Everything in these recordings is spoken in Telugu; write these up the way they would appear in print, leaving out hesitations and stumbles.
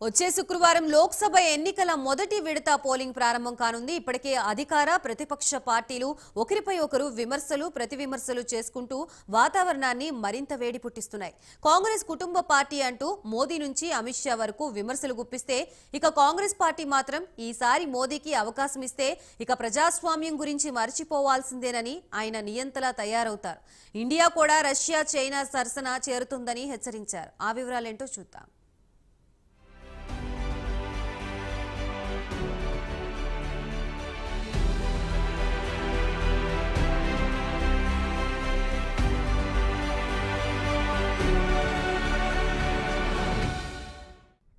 వచ్చే శుక్రవారం లోక్సభ ఎన్నికల మొదటి విడత పోలింగ్ ప్రారంభం కానుంది. ఇప్పటికే అధికార ప్రతిపక్ష పార్టీలు ఒకరిపై ఒకరు విమర్శలు ప్రతివిమర్శలు చేసుకుంటూ వాతావరణాన్ని మరింత వేడి పుట్టిస్తున్నాయి. కాంగ్రెస్ కుటుంబ పార్టీ అంటూ మోదీ నుంచి అమిత్ షా వరకు విమర్శలు గుప్పిస్తే, ఇక కాంగ్రెస్ పార్టీ మాత్రం ఈసారి మోదీకి అవకాశం ఇస్తే ఇక ప్రజాస్వామ్యం గురించి మర్చిపోవాల్సిందేనని ఆయన నియంతలా తయారవుతారు. ఇండియా కూడా రష్యా చైనా సరసన చేరుతుందని హెచ్చరించారు. ఆ వివరాలేంటో చూద్దాం.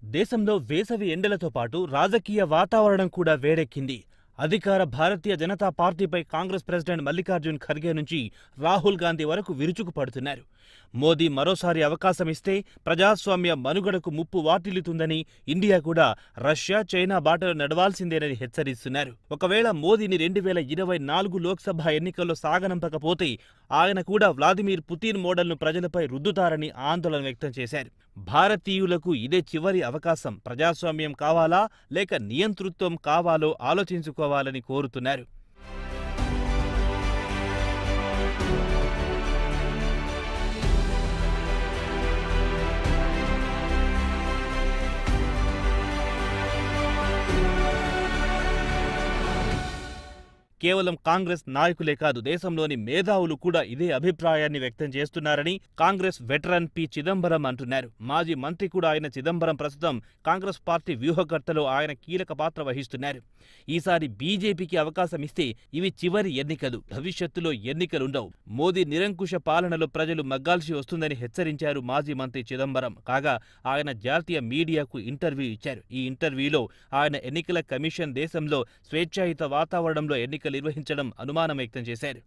దేశంలో వేసవి ఎండలతో పాటు రాజకీయ వాతావరణం కూడా వేడెక్కింది. అధికార భారతీయ జనతా పార్టీపై కాంగ్రెస్ ప్రెసిడెంట్ మల్లికార్జున్ ఖర్గే నుంచి రాహుల్ గాంధీ వరకు విరుచుకు పడుతున్నారు. మోదీ మరోసారి అవకాశం ఇస్తే ప్రజాస్వామ్య మనుగడకు ముప్పు వాటిల్లుతుందని, ఇండియా కూడా రష్యా చైనా బాటలో నడవాల్సిందేనని హెచ్చరిస్తున్నారు. ఒకవేళ మోదీని 2024 లోక్సభ ఎన్నికల్లో సాగనంపకపోతే ఆయన కూడా వ్లాదిమిర్ పుతిన్ మోడల్ను ప్రజలపై రుద్దుతారని ఆందోళన వ్యక్తం చేశారు. భారతీయులకు ఇదే చివరి అవకాశం. ప్రజాస్వామ్యం కావాలా లేక నియంతృత్వం కావాలో ఆలోచించుకోవాలని కోరుతున్నారు. కేవలం కాంగ్రెస్ నాయకులే కాదు, దేశంలోని మేధావులు కూడా ఇదే అభిప్రాయాన్ని వ్యక్తం చేస్తున్నారని కాంగ్రెస్ వెటరన్ పి చిదంబరం అంటున్నారు. మాజీ మంత్రి కూడా అయిన చిదంబరం ప్రస్తుతం కాంగ్రెస్ పార్టీ వ్యూహకర్తలో ఆయన కీలక పాత్ర వహిస్తున్నారు. ఈసారి బీజేపీకి అవకాశం ఇస్తే ఇవి చివరి ఎన్నికలు, భవిష్యత్తులో ఎన్నికలుండవు. మోదీ నిరంకుశ పాలనలో ప్రజలు మగ్గాల్సి వస్తుందని హెచ్చరించారు మాజీ మంత్రి చిదంబరం. కాగా ఆయన జాతీయ మీడియాకు ఇంటర్వ్యూ ఇచ్చారు. ఈ ఇంటర్వ్యూలో ఆయన ఎన్నికల కమిషన్ దేశంలో స్వేచ్ఛాయుత వాతావరణంలో ఎన్నికలు నిర్వహించడం అనుమానం వ్యక్తం చేశారు.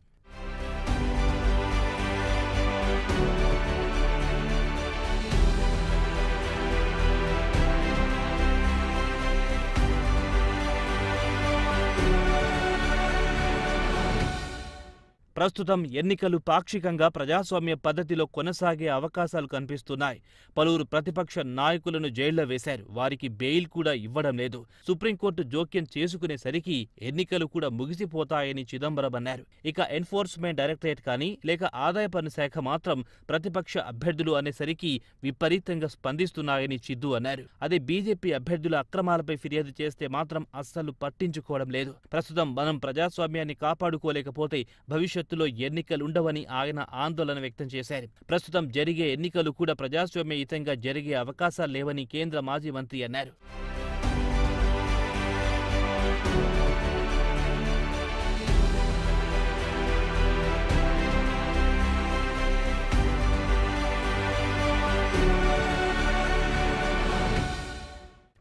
ప్రస్తుతం ఎన్నికలు పాక్షికంగా ప్రజాస్వామ్య పద్ధతిలో కొనసాగే అవకాశాలు కనిపిస్తున్నాయి. పలువురు ప్రతిపక్ష నాయకులను జైల్లో వేశారు. వారికి బెయిల్ కూడా ఇవ్వడం లేదు. సుప్రీంకోర్టు జోక్యం చేసుకునేసరికి ఎన్నికలు కూడా ముగిసిపోతాయని చిదంబరం అన్నారు. ఇక ఎన్ఫోర్స్మెంట్ డైరెక్టరేట్ కానీ లేక ఆదాయ పన్ను శాఖ మాత్రం ప్రతిపక్ష అభ్యర్థులు అనేసరికి విపరీతంగా స్పందిస్తున్నాయని చిద్దు అన్నారు. అదే బీజేపీ అభ్యర్థుల అక్రమాలపై ఫిర్యాదు చేస్తే మాత్రం అస్సలు పట్టించుకోవడం లేదు. ప్రస్తుతం మనం ప్రజాస్వామ్యాన్ని కాపాడుకోలేకపోతే భవిష్యత్తులో ఎన్నికలుండవని ఆయన ఆందోళన వ్యక్తం చేశారు. ప్రస్తుతం జరిగే ఎన్నికలు కూడా ప్రజాస్వామ్యయుతంగా జరిగే అవకాశాలు లేవని కేంద్ర మాజీ మంత్రి అన్నారు.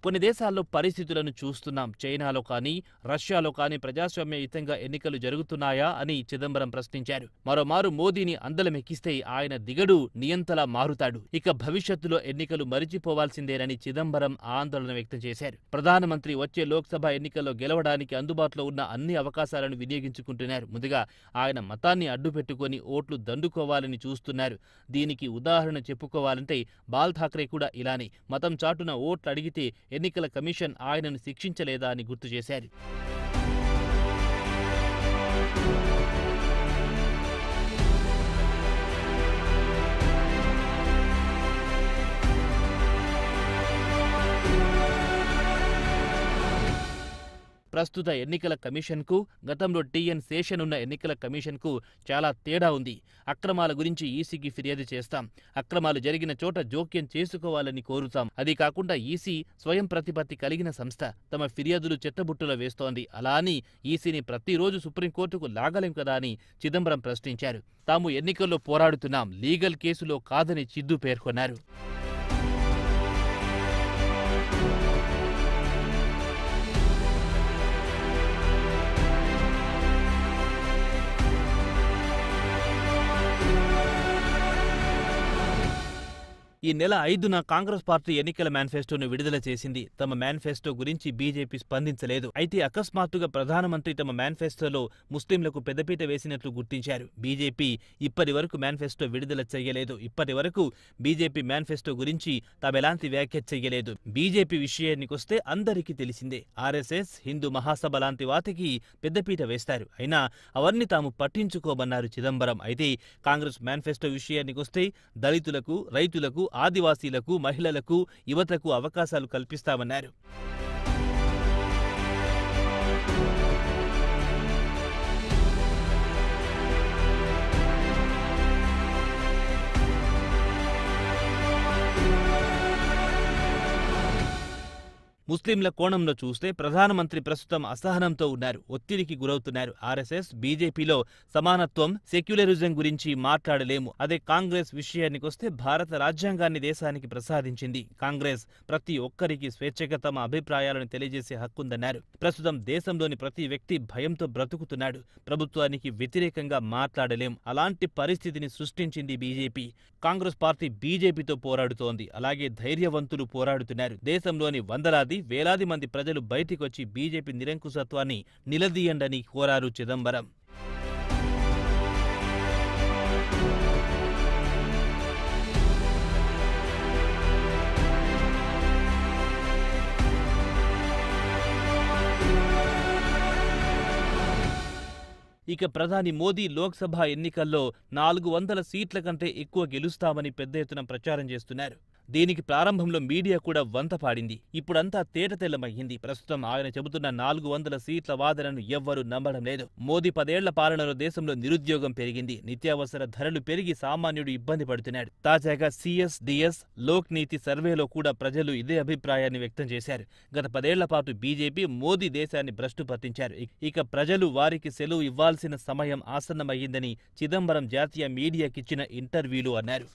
కొన్ని దేశాల్లో పరిస్థితులను చూస్తున్నాం. చైనాలో కానీ రష్యాలో కానీ ప్రజాస్వామ్యయుతంగా ఎన్నికలు జరుగుతున్నాయా అని చిదంబరం ప్రశ్నించారు. మరోమారు మోదీని అందలమెక్కిస్తే ఆయన దిగడు నియంతలా మారుతాడు. ఇక భవిష్యత్తులో ఎన్నికలు మరిచిపోవాల్సిందేనని చిదంబరం ఆందోళన వ్యక్తం చేశారు. ప్రధానమంత్రి వచ్చే లోక్సభ ఎన్నికల్లో గెలవడానికి అందుబాటులో ఉన్న అన్ని అవకాశాలను వినియోగించుకుంటున్నారు. ముందుగా ఆయన మతాన్ని అడ్డుపెట్టుకుని ఓట్లు దండుకోవాలని చూస్తున్నారు. దీనికి ఉదాహరణ చెప్పుకోవాలంటే బాల్ ఠాక్రే కూడా ఇలానే మతం చాటున ఓట్లు అడిగితే ఎన్నికల కమిషన్ ఆయనను శిక్షించలేదా అని గుర్తు చేశారు. ప్రస్తుత ఎన్నికల కమిషన్కు గతంలో టీఎన్ శేషన్ ఉన్న ఎన్నికల కమిషన్కు చాలా తేడా ఉంది. అక్రమాల గురించి ఈసీకి ఫిర్యాదు చేస్తాం. అక్రమాలు జరిగిన చోట జోక్యం చేసుకోవాలని కోరుతాం. అది కాకుండా ఈసీ స్వయం ప్రతిపత్తి కలిగిన సంస్థ. తమ ఫిర్యాదులు చెత్తబుట్టలో వేస్తోంది. అలా అని ఈసీని ప్రతిరోజు సుప్రీంకోర్టుకు లాగలేం కదా అని చిదంబరం ప్రశ్నించారు. తాము ఎన్నికల్లో పోరాడుతున్నాం, లీగల్ కేసులో కాదని చిద్దు పేర్కొన్నారు. ఈ నెల 5న కాంగ్రెస్ పార్టీ ఎన్నికల మేనిఫెస్టోను విడుదల చేసింది. తమ మేనిఫెస్టో గురించి బీజేపీ స్పందించలేదు. అయితే అకస్మాత్తుగా ప్రధానమంత్రి తమ మేనిఫెస్టోలో ముస్లింలకు పెద్దపీట వేసినట్లు గుర్తించారు. బీజేపీ ఇప్పటి వరకు మేనిఫెస్టో విడుదల చేయలేదు. ఇప్పటి వరకు బీజేపీ మేనిఫెస్టో గురించి తామెలాంటి వ్యాఖ్య చేయలేదు. బీజేపీ విషయానికొస్తే అందరికీ తెలిసిందే. ఆర్ఎస్ఎస్, హిందూ మహాసభ లాంటి వాటికి పెద్దపీట వేస్తారు. అయినా అవన్నీ తాము పట్టించుకోమన్నారు చిదంబరం. అయితే కాంగ్రెస్ మేనిఫెస్టో విషయానికొస్తే దళితులకు, రైతులకు, ఆదివాసీలకు, మహిళలకు, యువతకు అవకాశాలు కల్పిస్తామన్నారు. ముస్లింల కోణంలో చూస్తే ప్రధానమంత్రి ప్రస్తుతం అసహనంతో ఉన్నారు. ఒత్తిడికి గురవుతున్నారు. ఆర్ఎస్ఎస్, బీజేపీలో సమానత్వం, సెక్యులరిజం గురించి మాట్లాడలేము. అదే కాంగ్రెస్ విషయానికొస్తే భారత రాజ్యాంగాన్ని దేశానికి ప్రసాదించింది. కాంగ్రెస్ ప్రతి ఒక్కరికి స్వేచ్ఛగా తమ అభిప్రాయాలను తెలియజేసే హక్కుందన్నారు. ప్రస్తుతం దేశంలోని ప్రతి వ్యక్తి భయంతో బ్రతుకుతున్నాడు. ప్రభుత్వానికి వ్యతిరేకంగా మాట్లాడలేం. అలాంటి పరిస్థితిని సృష్టించింది బీజేపీ. కాంగ్రెస్ పార్టీ బీజేపీతో పోరాడుతోంది. అలాగే ధైర్యవంతులు పోరాడుతున్నారు. దేశంలోని వందలాది, వేలాది మంది ప్రజలు బయటికొచ్చి బీజేపీ నిరంకుశత్వాన్ని నిలదీయండని కోరారు చిదంబరం. ఇక ప్రధాని మోదీ లోక్సభ ఎన్నికల్లో 400 సీట్ల కంటే ఎక్కువ గెలుస్తామని పెద్ద ఎత్తున ప్రచారం చేస్తున్నారు. దీనికి ప్రారంభంలో మీడియా కూడా వంత పాడింది. ఇప్పుడంతా తేటతెల్లమయ్యింది. ప్రస్తుతం ఆయన చెబుతున్న 400 సీట్ల వాదనను ఎవ్వరూ నమ్మడం లేదు. మోదీ 10 ఏళ్ల పాలనలో దేశంలో నిరుద్యోగం పెరిగింది. నిత్యావసర ధరలు పెరిగి సామాన్యుడు ఇబ్బంది పడుతున్నాడు. తాజాగా సిఎస్డిఎస్ లోక్ నీతి సర్వేలో కూడా ప్రజలు ఇదే అభిప్రాయాన్ని వ్యక్తం చేశారు. గత 10 ఏళ్ల పాటు బీజేపీ, మోదీ దేశాన్ని భ్రష్టు పట్టించారు. ఇక ప్రజలు వారికి సెలవు ఇవ్వాల్సిన సమయం ఆసన్నమయ్యిందని చిదంబరం జాతీయ మీడియాకిచ్చిన ఇంటర్వ్యూలో అన్నారు.